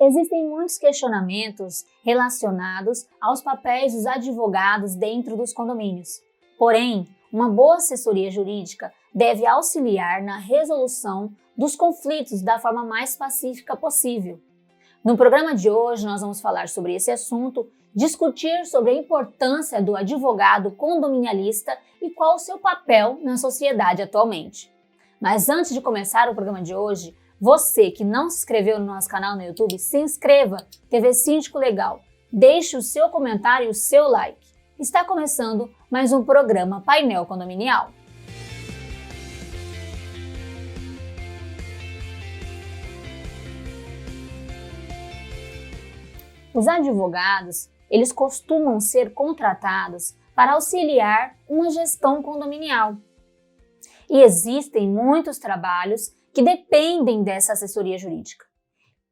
Existem muitos questionamentos relacionados aos papéis dos advogados dentro dos condomínios. Porém, uma boa assessoria jurídica deve auxiliar na resolução dos conflitos da forma mais pacífica possível. No programa de hoje, nós vamos falar sobre esse assunto, discutir sobre a importância do advogado condominialista e qual o seu papel na sociedade atualmente. Mas antes de começar o programa de hoje, você que não se inscreveu no nosso canal no YouTube, se inscreva, TV Síndico Legal. Deixe o seu comentário e o seu like. Está começando mais um programa Painel Condominial. Os advogados, eles costumam ser contratados para auxiliar uma gestão condominial. E existem muitos trabalhos que dependem dessa assessoria jurídica.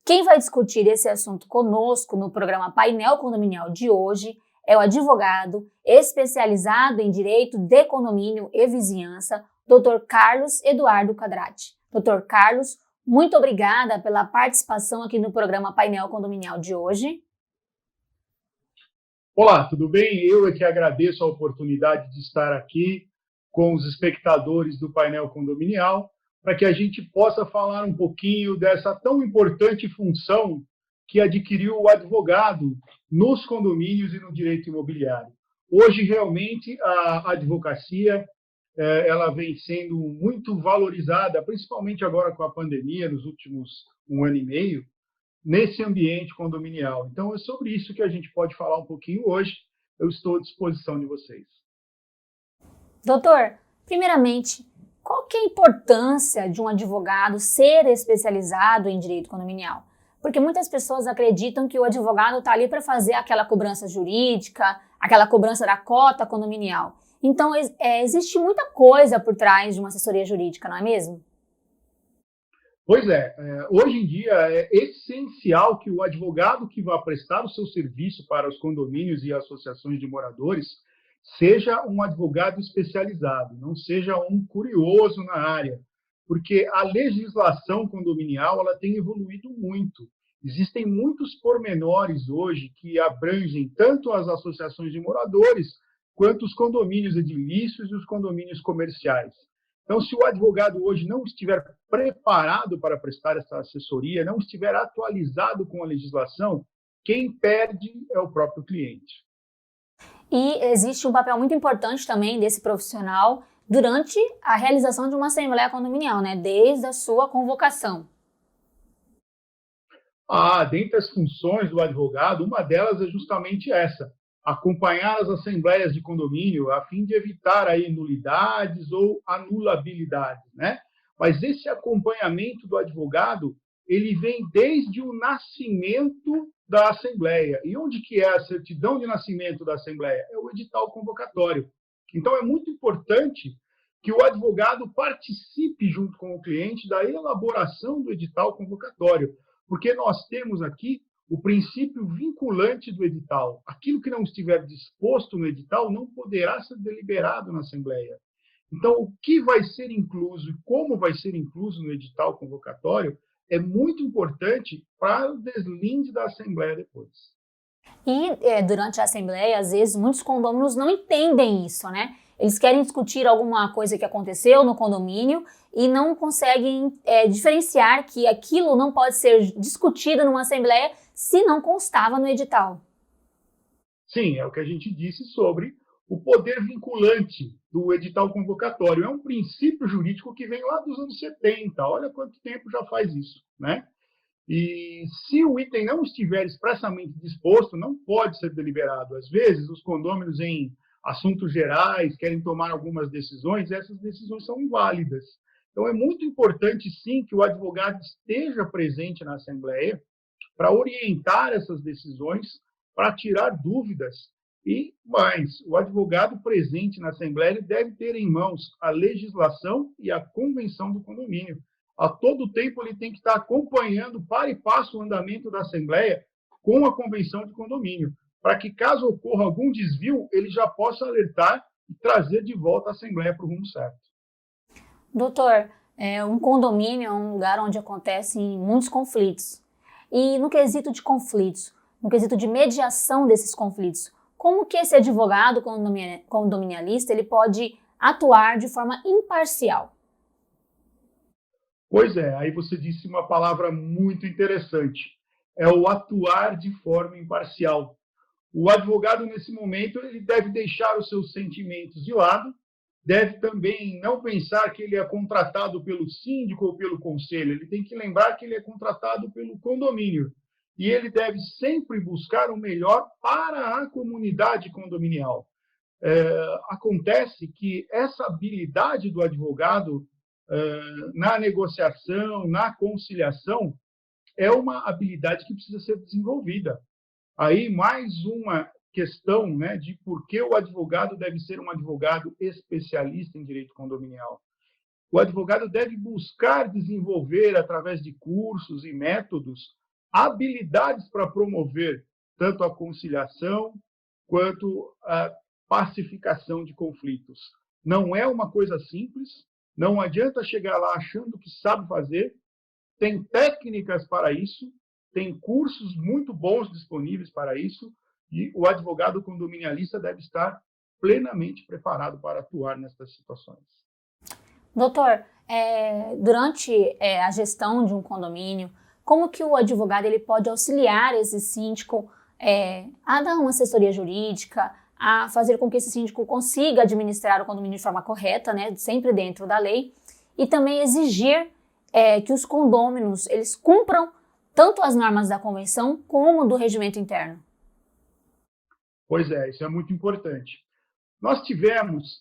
Quem vai discutir esse assunto conosco no programa Painel Condominial de hoje é o advogado especializado em Direito de Condomínio e Vizinhança, Dr. Carlos Eduardo Cadrati. Dr. Carlos, muito obrigada pela participação aqui no programa Painel Condominial de hoje. Olá, tudo bem? Eu é que agradeço a oportunidade de estar aqui com os espectadores do Painel Condominial, para que a gente possa falar um pouquinho dessa tão importante função que adquiriu o advogado nos condomínios e no direito imobiliário. Hoje, realmente, a advocacia ela vem sendo muito valorizada, principalmente agora com a pandemia, nos últimos 1 ano e meio, nesse ambiente condominial. Então, é sobre isso que a gente pode falar um pouquinho hoje. Eu estou à disposição de vocês. Doutor, primeiramente, qual que é a importância de um advogado ser especializado em direito condominial? Porque muitas pessoas acreditam que o advogado está ali para fazer aquela cobrança jurídica, aquela cobrança da cota condominial. Então, existe muita coisa por trás de uma assessoria jurídica, não é mesmo? Pois é, hoje em dia é essencial que o advogado que vá prestar o seu serviço para os condomínios e associações de moradores seja um advogado especializado, não seja um curioso na área, porque a legislação condominial ela tem evoluído muito. Existem muitos pormenores hoje que abrangem tanto as associações de moradores quanto os condomínios edilícios e os condomínios comerciais. Então, se o advogado hoje não estiver preparado para prestar essa assessoria, não estiver atualizado com a legislação, quem perde é o próprio cliente. E existe um papel muito importante também desse profissional durante a realização de uma assembleia condominial, né? Desde a sua convocação. Dentre as funções do advogado, uma delas é justamente essa: acompanhar as assembleias de condomínio a fim de evitar aí nulidades ou anulabilidades, né? Mas esse acompanhamento do advogado, ele vem desde o nascimento da assembleia. E onde que é a certidão de nascimento da assembleia? É o edital convocatório. Então é muito importante que o advogado participe junto com o cliente da elaboração do edital convocatório, porque nós temos aqui o princípio vinculante do edital. Aquilo que não estiver disposto no edital não poderá ser deliberado na Assembleia. Então, o que vai ser incluso e como vai ser incluso no edital convocatório é muito importante para o deslinde da Assembleia depois. E durante a Assembleia, às vezes, muitos condôminos não entendem isso, né? Eles querem discutir alguma coisa que aconteceu no condomínio e não conseguem diferenciar que aquilo não pode ser discutido numa Assembleia se não constava no edital. Sim, é o que a gente disse sobre o poder vinculante do edital convocatório. É um princípio jurídico que vem lá dos anos 70. Olha quanto tempo já faz isso, né? E se o item não estiver expressamente disposto, não pode ser deliberado. Às vezes, os condôminos em assuntos gerais querem tomar algumas decisões, essas decisões são inválidas. Então, é muito importante, sim, que o advogado esteja presente na Assembleia para orientar essas decisões, para tirar dúvidas. E mais, o advogado presente na Assembleia deve ter em mãos a legislação e a convenção do condomínio. A todo tempo ele tem que estar acompanhando para e passo o andamento da Assembleia com a convenção de condomínio, para que caso ocorra algum desvio, ele já possa alertar e trazer de volta a Assembleia para o rumo certo. Doutor, um condomínio é um lugar onde acontecem muitos conflitos. E no quesito de conflitos, no quesito de mediação desses conflitos, como que esse advogado condominialista ele pode atuar de forma imparcial? Pois é, aí você disse uma palavra muito interessante. É o atuar de forma imparcial. O advogado, nesse momento, ele deve deixar os seus sentimentos de lado, deve também não pensar que ele é contratado pelo síndico ou pelo conselho, ele tem que lembrar que ele é contratado pelo condomínio. E ele deve sempre buscar o melhor para a comunidade condominial. Acontece que essa habilidade do advogado na negociação, na conciliação, é uma habilidade que precisa ser desenvolvida. Aí, mais uma questão, né, de por que o advogado deve ser um advogado especialista em direito condominial. O advogado deve buscar desenvolver, através de cursos e métodos, habilidades para promover tanto a conciliação quanto a pacificação de conflitos. Não é uma coisa simples, não adianta chegar lá achando que sabe fazer, tem técnicas para isso, tem cursos muito bons disponíveis para isso, e o advogado condominialista deve estar plenamente preparado para atuar nessas situações. Doutor, durante a gestão de um condomínio, como que o advogado ele pode auxiliar esse síndico a dar uma assessoria jurídica, a fazer com que esse síndico consiga administrar o condomínio de forma correta, né, sempre dentro da lei, e também exigir que os condôminos eles cumpram tanto as normas da convenção como do regimento interno? Pois é, isso é muito importante. Nós tivemos,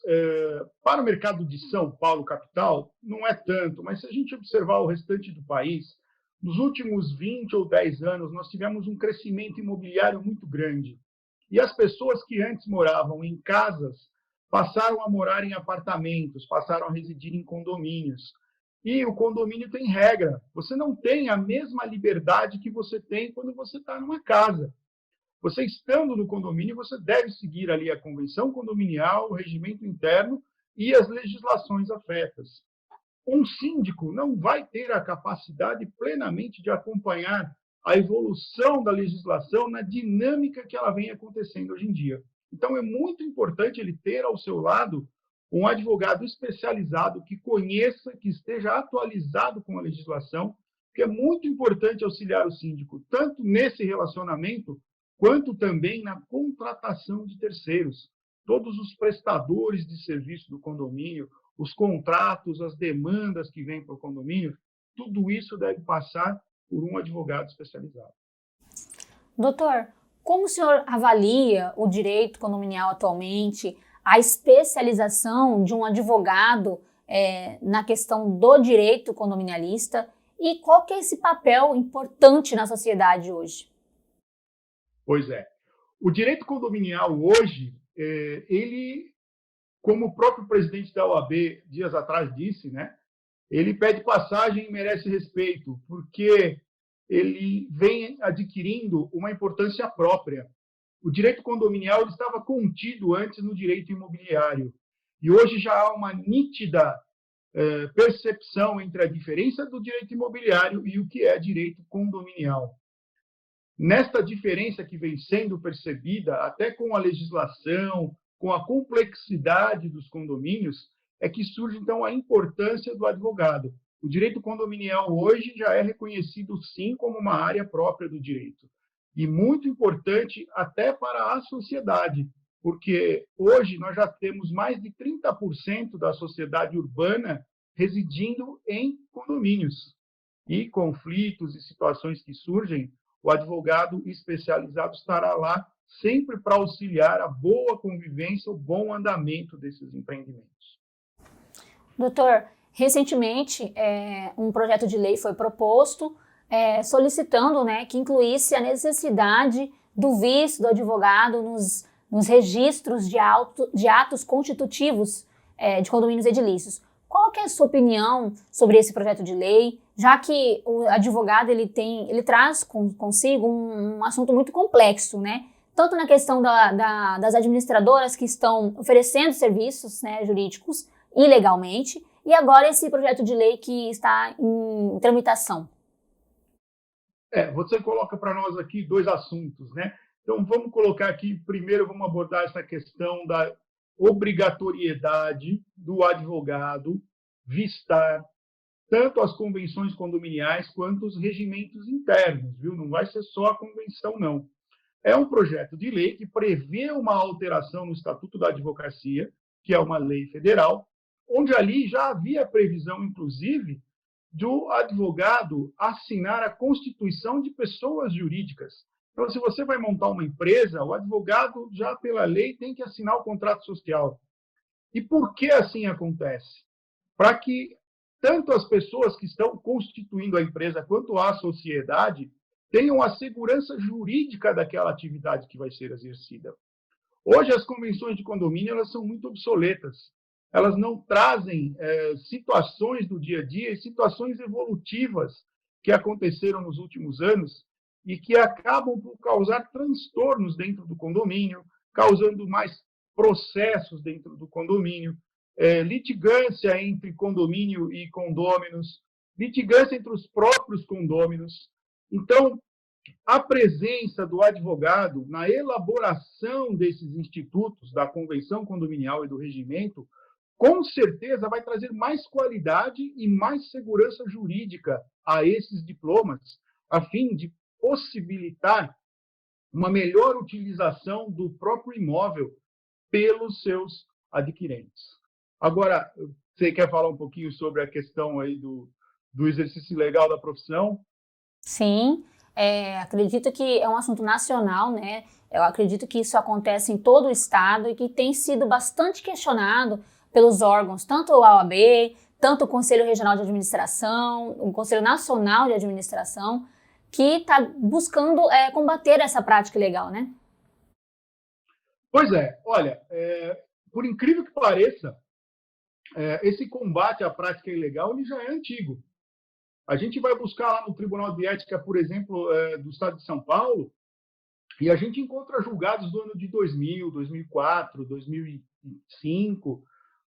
para o mercado de São Paulo, capital, não é tanto, mas se a gente observar o restante do país, nos últimos 20 ou 10 anos, nós tivemos um crescimento imobiliário muito grande. E as pessoas que antes moravam em casas passaram a morar em apartamentos, passaram a residir em condomínios. E o condomínio tem regra. Você não tem a mesma liberdade que você tem quando você está numa casa. Você estando no condomínio, você deve seguir ali a convenção condominial, o regimento interno e as legislações afetas. Um síndico não vai ter a capacidade plenamente de acompanhar a evolução da legislação na dinâmica que ela vem acontecendo hoje em dia. Então, é muito importante ele ter ao seu lado um advogado especializado que conheça, que esteja atualizado com a legislação, porque é muito importante auxiliar o síndico, tanto nesse relacionamento, quanto também na contratação de terceiros. Todos os prestadores de serviço do condomínio, os contratos, as demandas que vêm para o condomínio, tudo isso deve passar por um advogado especializado. Doutor, como o senhor avalia o direito condominial atualmente, a especialização de um advogado na questão do direito condominialista e qual que é esse papel importante na sociedade hoje? Pois é. O direito condominial hoje, ele, como o próprio presidente da OAB dias atrás disse, né, ele pede passagem e merece respeito, porque ele vem adquirindo uma importância própria. O direito condominial ele estava contido antes no direito imobiliário, e hoje já há uma nítida percepção entre a diferença do direito imobiliário e o que é direito condominial. Nesta diferença que vem sendo percebida, até com a legislação, com a complexidade dos condomínios, é que surge, então, a importância do advogado. O direito condominial hoje já é reconhecido, sim, como uma área própria do direito. E muito importante até para a sociedade, porque hoje nós já temos mais de 30% da sociedade urbana residindo em condomínios. E conflitos e situações que surgem, o advogado especializado estará lá sempre para auxiliar a boa convivência, o bom andamento desses empreendimentos. Doutor, recentemente um projeto de lei foi proposto solicitando, né, que incluísse a necessidade do visto do advogado nos registros de atos constitutivos de condomínios edilícios. Qual que é a sua opinião sobre esse projeto de lei, já que o advogado ele traz consigo um assunto muito complexo, né? Tanto na questão das administradoras que estão oferecendo serviços, né, jurídicos ilegalmente, e agora esse projeto de lei que está em tramitação. Você coloca para nós aqui dois assuntos, né? Então, vamos colocar aqui, primeiro, vamos abordar essa questão da obrigatoriedade do advogado vistar tanto as convenções condominiais quanto os regimentos internos, viu? Não vai ser só a convenção, não. É um projeto de lei que prevê uma alteração no Estatuto da Advocacia, que é uma lei federal, onde ali já havia previsão, inclusive, do advogado assinar a constituição de pessoas jurídicas. Então, se você vai montar uma empresa, o advogado, já pela lei, tem que assinar o contrato social. E por que assim acontece? Para que tanto as pessoas que estão constituindo a empresa quanto a sociedade tenham a segurança jurídica daquela atividade que vai ser exercida. Hoje, as convenções de condomínio elas são muito obsoletas. Elas não trazem situações do dia a dia e situações evolutivas que aconteceram nos últimos anos e que acabam por causar transtornos dentro do condomínio, causando mais processos dentro do condomínio, litigância entre condomínio e condôminos, litigância entre os próprios condôminos. Então, a presença do advogado na elaboração desses institutos, da convenção condominial e do regimento, com certeza vai trazer mais qualidade e mais segurança jurídica a esses diplomas, a fim de possibilitar uma melhor utilização do próprio imóvel pelos seus adquirentes. Agora, você quer falar um pouquinho sobre a questão aí do exercício legal da profissão? Sim, acredito que é um assunto nacional, né? Eu acredito que isso acontece em todo o estado e que tem sido bastante questionado pelos órgãos, tanto a OAB, tanto o Conselho Regional de Administração, o Conselho Nacional de Administração, que está buscando combater essa prática ilegal, né? Pois é, olha, por incrível que pareça, esse combate à prática ilegal ele já é antigo. A gente vai buscar lá no Tribunal de Ética, por exemplo, do Estado de São Paulo, e a gente encontra julgados do ano de 2000, 2004, 2005,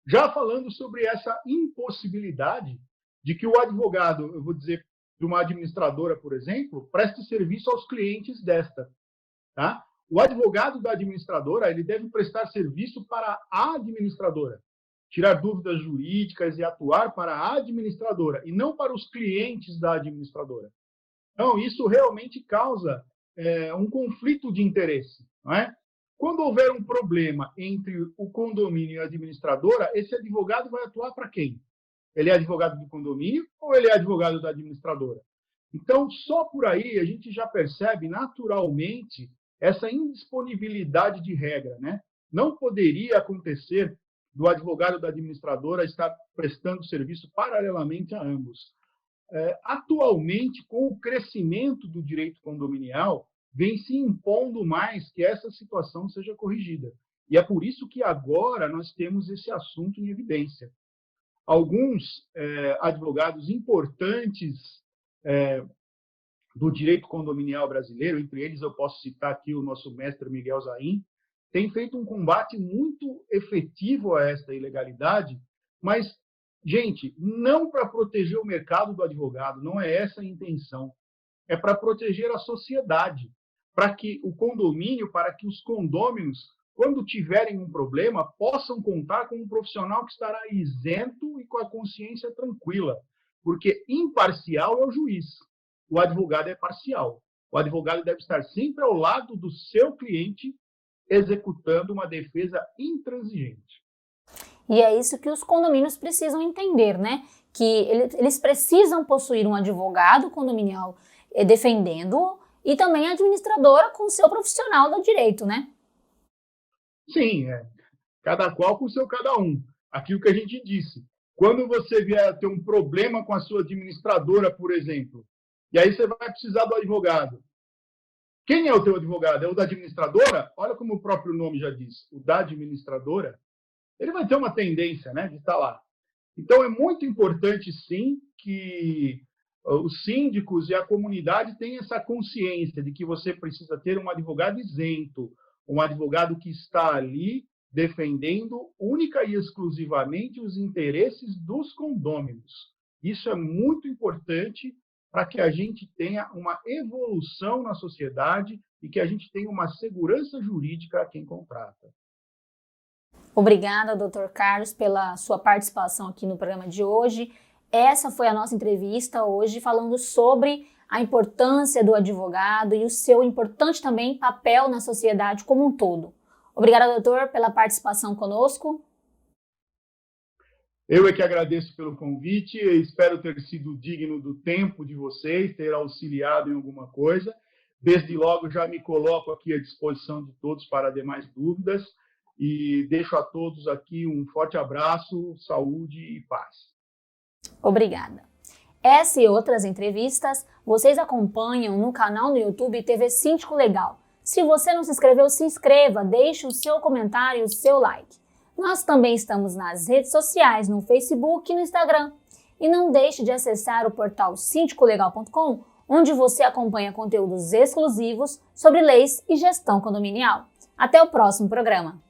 já falando sobre essa impossibilidade de que o advogado, eu vou dizer, de uma administradora, por exemplo, preste serviço aos clientes desta. Tá? O advogado da administradora ele deve prestar serviço para a administradora, tirar dúvidas jurídicas e atuar para a administradora, e não para os clientes da administradora. Então, isso realmente causa um conflito de interesse. Não é? Quando houver um problema entre o condomínio e a administradora, esse advogado vai atuar para quem? Ele é advogado do condomínio ou ele é advogado da administradora? Então, só por aí a gente já percebe naturalmente essa indisponibilidade de regra. Né? Não poderia acontecer do advogado da administradora estar prestando serviço paralelamente a ambos. Atualmente, com o crescimento do direito condominial, vem se impondo mais que essa situação seja corrigida. E é por isso que agora nós temos esse assunto em evidência. Alguns advogados importantes do direito condominial brasileiro, entre eles eu posso citar aqui o nosso mestre Miguel Zain, tem feito um combate muito efetivo a esta ilegalidade, mas, gente, não para proteger o mercado do advogado, não é essa a intenção. É para proteger a sociedade, para que o condomínio, para que os condôminos, quando tiverem um problema, possam contar com um profissional que estará isento e com a consciência tranquila, porque imparcial é o juiz, o advogado é parcial. O advogado deve estar sempre ao lado do seu cliente, executando uma defesa intransigente. E é isso que os condomínios precisam entender, né? Que eles precisam possuir um advogado condominial defendendo e também a administradora com o seu profissional do direito, né? Sim, cada qual com o seu cada um. Aquilo que a gente disse. Quando você vier ter um problema com a sua administradora, por exemplo, e aí você vai precisar do advogado. Quem é o teu advogado? É o da administradora? Olha como o próprio nome já diz. O da administradora, ele vai ter uma tendência, né, de estar lá. Então, é muito importante, sim, que os síndicos e a comunidade tenham essa consciência de que você precisa ter um advogado isento, um advogado que está ali defendendo única e exclusivamente os interesses dos condôminos. Isso é muito importante para que a gente tenha uma evolução na sociedade e que a gente tenha uma segurança jurídica a quem contrata. Obrigada, Dr. Carlos, pela sua participação aqui no programa de hoje. Essa foi a nossa entrevista hoje, falando sobre a importância do advogado e o seu importante também papel na sociedade como um todo. Obrigada, doutor, pela participação conosco. Eu é que agradeço pelo convite, e espero ter sido digno do tempo de vocês, ter auxiliado em alguma coisa. Desde logo já me coloco aqui à disposição de todos para demais dúvidas e deixo a todos aqui um forte abraço, saúde e paz. Obrigada. Essa e outras entrevistas vocês acompanham no canal no YouTube TV Síndico Legal. Se você não se inscreveu, se inscreva, deixe o seu comentário e o seu like. Nós também estamos nas redes sociais, no Facebook e no Instagram. E não deixe de acessar o portal sindicolegal.com, onde você acompanha conteúdos exclusivos sobre leis e gestão condominial. Até o próximo programa!